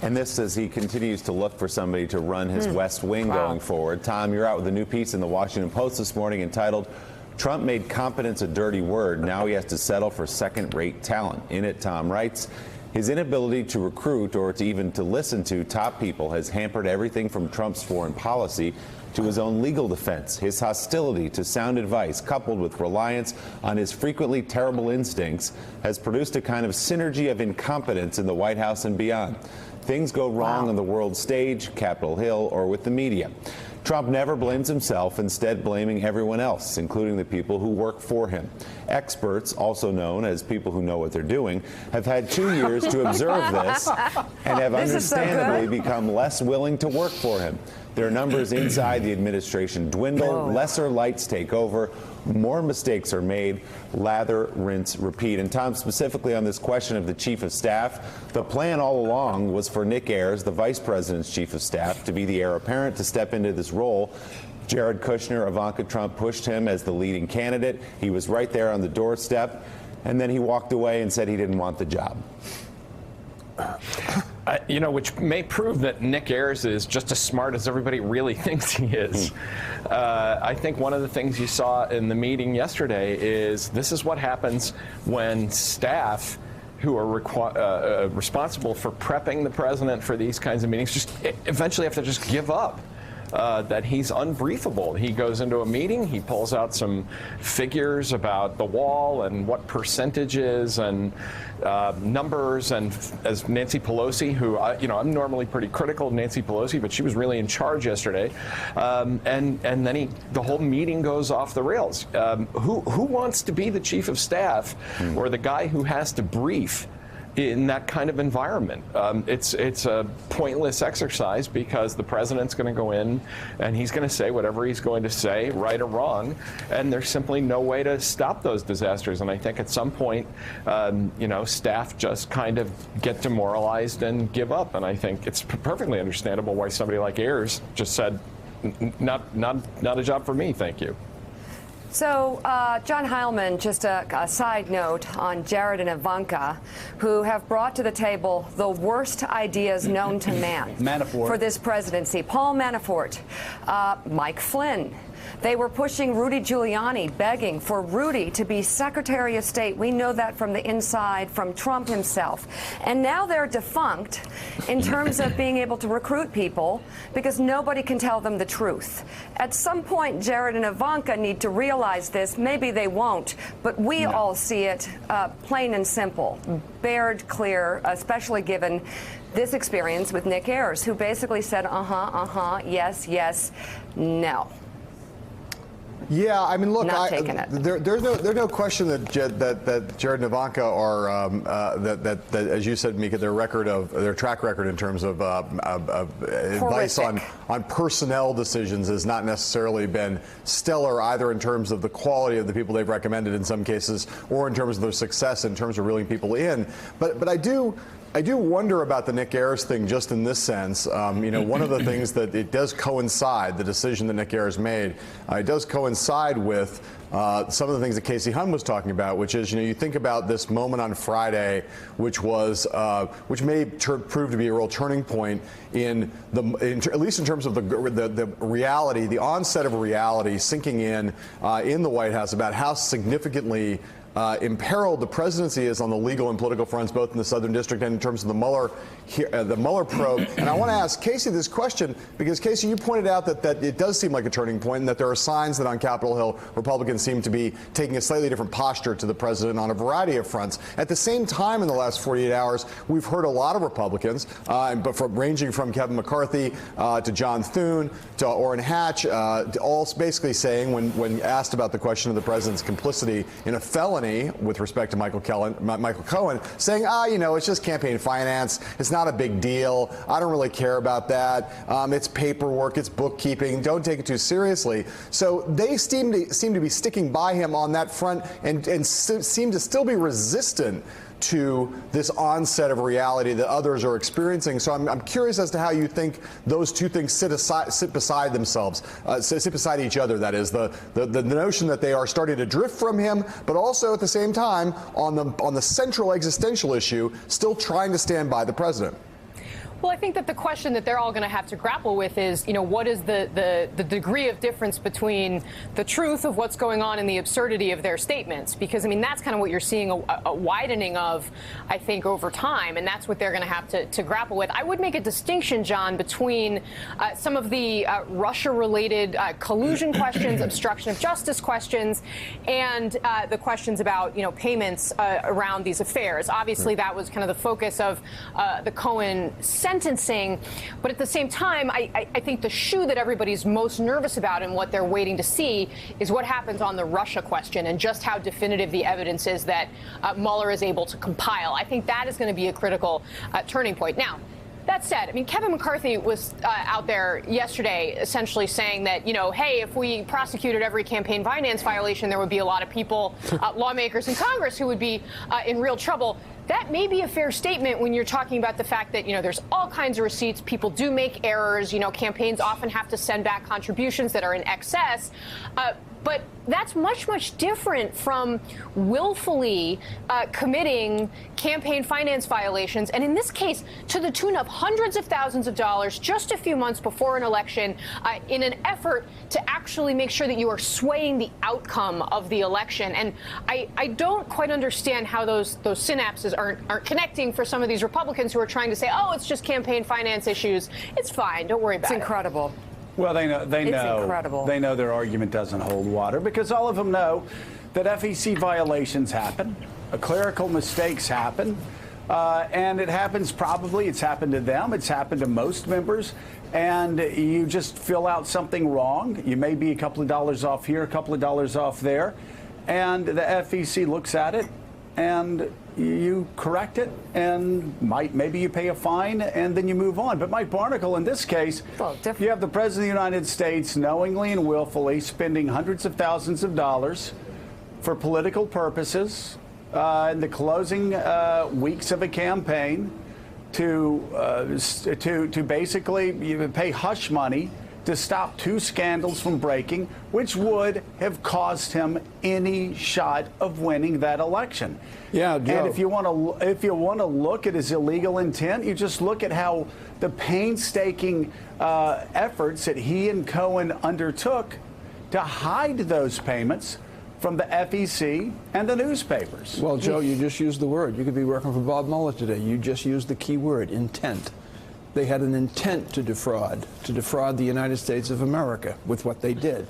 And this as he continues to look for somebody to run his West Wing going forward. Tom, you're out with a new piece in the Washington Post this morning entitled, "Trump made competence a dirty word. Now he has to settle for second-rate talent." In it, Tom writes, his inability to recruit or to even to listen to top people has hampered everything from Trump's foreign policy to his own legal defense. His hostility to sound advice, coupled with reliance on his frequently terrible instincts, has produced a kind of synergy of incompetence in the White House and beyond. Things go wrong on the world stage, Capitol Hill, or with the media. Trump never blames himself, instead blaming everyone else, including the people who work for him. Experts, also known as people who know what they're doing, have had 2 years to observe this and have understandably become less willing to work for him. Their numbers inside the administration dwindle, lesser lights take over, more mistakes are made, lather, rinse, repeat. And Tom, specifically on this question of the chief of staff, the plan all along was for Nick Ayers, the vice president's chief of staff, to be the heir apparent to step into this role. Jared Kushner, Ivanka Trump pushed him as the leading candidate. He was right there on the doorstep, and then he walked away and said he didn't want the job. Which may prove that Nick Ayers is just as smart as everybody really thinks he is. I think one of the things you saw in the meeting yesterday is this is what happens when staff who are responsible for prepping the president for these kinds of meetings just eventually have to just give up. That he's unbriefable. He goes into a meeting, he pulls out some figures about the wall and what percentages and numbers, and as Nancy Pelosi, who I'm normally pretty critical of Nancy Pelosi, but she was really in charge yesterday, and then the whole meeting goes off the rails. Who wants to be the chief of staff or the guy who has to brief in that kind of environment? It's a pointless exercise because the president's going to go in and he's going to say whatever he's going to say, right or wrong, and there's simply no way to stop those disasters. And I think at some point, staff just kind of get demoralized and give up. And I think it's perfectly understandable why somebody like Ayers just said, not a job for me, thank you. So, John Heilman, just a side note on Jared and Ivanka, who have brought to the table the worst ideas known to man for this presidency. Paul Manafort, Mike Flynn. They were pushing Rudy Giuliani, begging for Rudy to be Secretary of State. We know that from the inside, from Trump himself. And now they're defunct in terms of being able to recruit people because nobody can tell them the truth. At some point, Jared and Ivanka need to realize this. Maybe they won't, but we all see it plain and simple, bared clear, especially given this experience with Nick Ayers, who basically said, yes, yes, no. Yeah, I mean, look, there's no question that Jared and Ivanka are that as you said, Mika, their track record in terms of advice on personnel decisions has not necessarily been stellar, either in terms of the quality of the people they've recommended in some cases, or in terms of their success in terms of reeling people in. But I do wonder about the Nick Ayers thing just in this sense. One of the things that it does coincide, the decision that Nick Ayers made, it does coincide with some of the things that Casey Hunt was talking about, which is, you think about this moment on Friday, which may prove to be a real turning point at least in terms of the reality, the onset of reality sinking in the White House about how significantly imperiled the presidency is on the legal and political fronts, both in the Southern District and in terms of the Mueller probe. And I want to ask Casey this question because, Casey, you pointed out that it does seem like a turning point and that there are signs that on Capitol Hill, Republicans seem to be taking a slightly different posture to the president on a variety of fronts. At the same time, in the last 48 hours, we've heard a lot of Republicans, ranging from Kevin McCarthy to John Thune to Orrin Hatch, all basically saying, when asked about the question of the president's complicity in a felony with respect to Michael Cohen, saying, it's just campaign finance. It's not a big deal. I don't really care about that. It's paperwork. It's bookkeeping. Don't take it too seriously. So they seem to be sticking by him on that front and seem to still be resistant to this onset of reality that others are experiencing. So I'm curious as to how you think those two things sit beside themselves, sit beside each other. That is the notion that they are starting to drift from him, but also at the same time on the central existential issue, still trying to stand by the president. Well, I think that the question that they're all going to have to grapple with is, what is the degree of difference between the truth of what's going on and the absurdity of their statements? Because, I mean, that's kind of what you're seeing a widening of, I think, over time, and that's what they're going to have to grapple with. I would make a distinction, John, between some of the Russia-related collusion questions, obstruction of justice questions, and the questions about, payments around these affairs. Obviously, that was kind of the focus of the Cohen sentencing, but at the same time, I think the shoe that everybody's most nervous about and what they're waiting to see is what happens on the Russia question and just how definitive the evidence is that Mueller is able to compile. I think that is going to be a critical turning point. Now, that said, I mean, Kevin McCarthy was out there yesterday essentially saying that, hey, if we prosecuted every campaign finance violation, there would be a lot of people, lawmakers in Congress, who would be in real trouble. That may be a fair statement when you're talking about the fact that, there's all kinds of receipts. People do make errors. Campaigns often have to send back contributions that are in excess. But that's much, much different from willfully committing campaign finance violations, and in this case, to the tune of hundreds of thousands of dollars just a few months before an election in an effort to actually make sure that you are swaying the outcome of the election. And I don't quite understand how those synapses aren't connecting for some of these Republicans who are trying to say, oh, it's just campaign finance issues. It's fine. Don't worry about it. It's incredible. Well, they know. Incredible. They know their argument doesn't hold water because all of them know that FEC violations happen, clerical mistakes happen, and it happens it's happened to them, it's happened to most members, and you just fill out something wrong. You may be a couple of dollars off here, a couple of dollars off there, and the FEC looks at it, and you correct it, and maybe you pay a fine, and then you move on. But Mike Barnicle, in this case, you have the President of the United States knowingly and willfully spending hundreds of thousands of dollars for political purposes in the closing weeks of a campaign to basically pay hush money to stop two scandals from breaking, which would have caused him any shot of winning that election. Yeah, Joe. And if you want to look at his illegal intent, you just look at how the painstaking efforts that he and Cohen undertook to hide those payments from the FEC and the newspapers. Well, Joe, you just used the word. You could be working for Bob Mueller today. You just used the key word, intent. They had an intent to defraud the United States of America with what they did.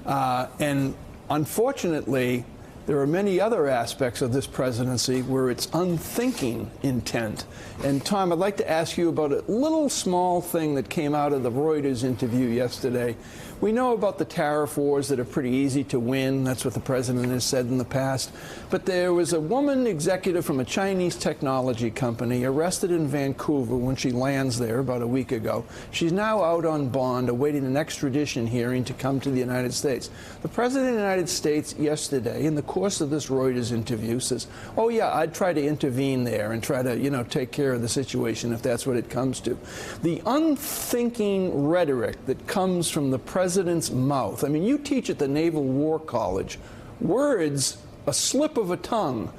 And unfortunately, there are many other aspects of this presidency where it's unthinking intent. And Tom, I'd like to ask you about a little small thing that came out of the Reuters interview yesterday. We know about the tariff wars that are pretty easy to win. That's what the president has said in the past. But there was a woman executive from a Chinese technology company arrested in Vancouver when she lands there about a week ago. She's now out on bond awaiting an extradition hearing to come to the United States. The president of the United States yesterday, in the course of this Reuters interview, says, oh yeah, I'd try to intervene there and try to, take care of the situation if that's what it comes to. The unthinking rhetoric that comes from the president's mouth. I mean, you teach at the Naval War College. Words, a slip of a tongue,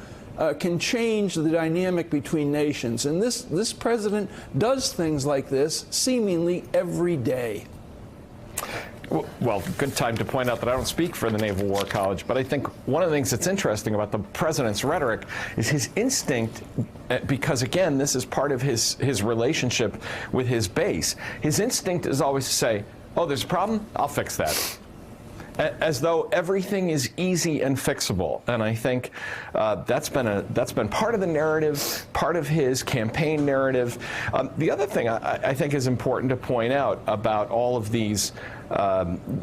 can change the dynamic between nations. And this president does things like this seemingly every day. Well, good time to point out that I don't speak for the Naval War College, but I think one of the things that's interesting about the president's rhetoric is his instinct, because again, this is part of his relationship with his base. His instinct is always to say, oh, there's a problem, I'll fix that. As though everything is easy and fixable, and I think that's been part of the narrative, part of his campaign narrative. The other thing I think is important to point out about all of these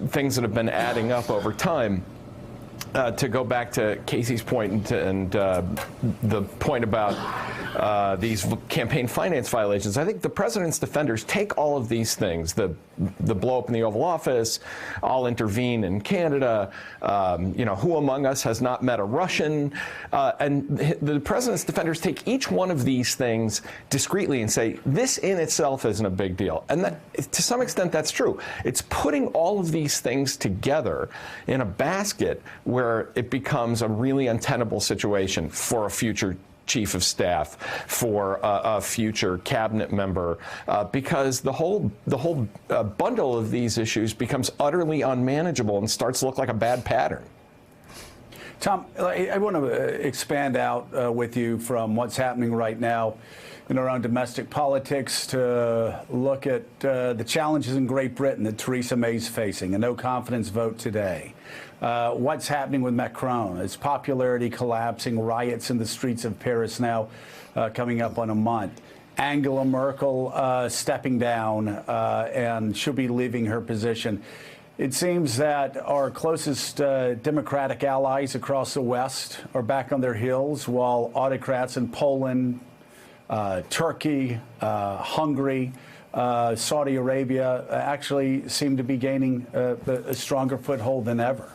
things that have been adding up over time. To go back to Casey's point and the point about these campaign finance violations, I think the president's defenders take all of these things, the blow up in the Oval Office, I'll intervene in Canada, who among us has not met a Russian, and the president's defenders take each one of these things discreetly and say, this in itself isn't a big deal. And that, to some extent, that's true. It's putting all of these things together in a basket where it becomes a really untenable situation for a future chief of staff, for a future cabinet member, because the whole bundle of these issues becomes utterly unmanageable and starts to look like a bad pattern. Tom, I want to expand out with you from what's happening right now in our own domestic politics to look at the challenges in Great Britain that Theresa May's facing, a no-confidence vote today. What's happening with Macron, his popularity collapsing, riots in the streets of Paris now coming up on a month. Angela Merkel stepping down and she'll be leaving her position. It seems that our closest democratic allies across the West are back on their heels, while autocrats in Poland, Turkey, Hungary, Saudi Arabia actually seem to be gaining a stronger foothold than ever.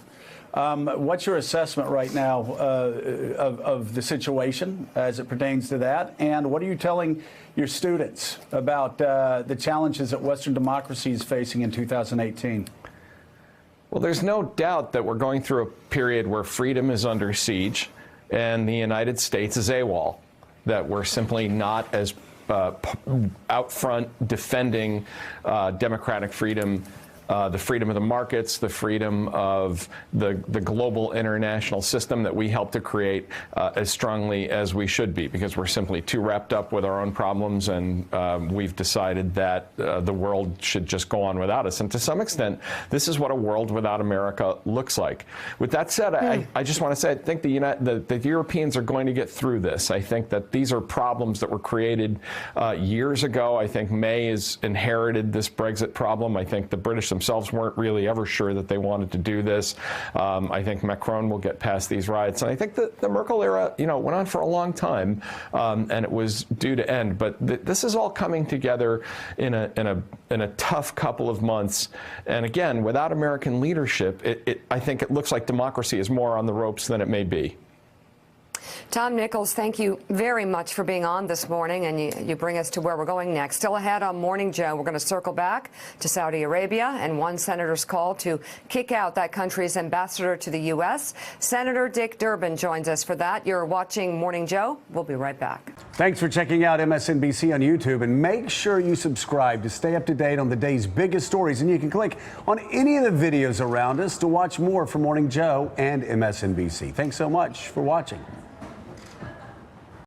What's your assessment right now of the situation as it pertains to that? And what are you telling your students about the challenges that Western democracy is facing in 2018? Well, there's no doubt that we're going through a period where freedom is under siege and the United States is AWOL, that we're simply not as out front defending democratic freedom, the freedom of the markets, the freedom of the global international system that we help to create as strongly as we should be, because we're simply too wrapped up with our own problems, and we've decided that the world should just go on without us. And to some extent, this is what a world without America looks like. With that said, I just want to say I think the Europeans are going to get through this. I think that these are problems that were created years ago. I think May has inherited this Brexit problem. I think the British themselves weren't really ever sure that they wanted to do this. I think Macron will get past these riots, and I think that the Merkel era, went on for a long time, and it was due to end. But this is all coming together in a tough couple of months. And again, without American leadership, I think it looks like democracy is more on the ropes than it may be. Tom Nichols, thank you very much for being on this morning, and you bring us to where we're going next. Still ahead on Morning Joe, we're going to circle back to Saudi Arabia and one senator's call to kick out that country's ambassador to the U.S. Senator Dick Durbin joins us for that. You're watching Morning Joe. We'll be right back. Thanks for checking out MSNBC on YouTube, and make sure you subscribe to stay up to date on the day's biggest stories. And you can click on any of the videos around us to watch more from Morning Joe and MSNBC. Thanks so much for watching.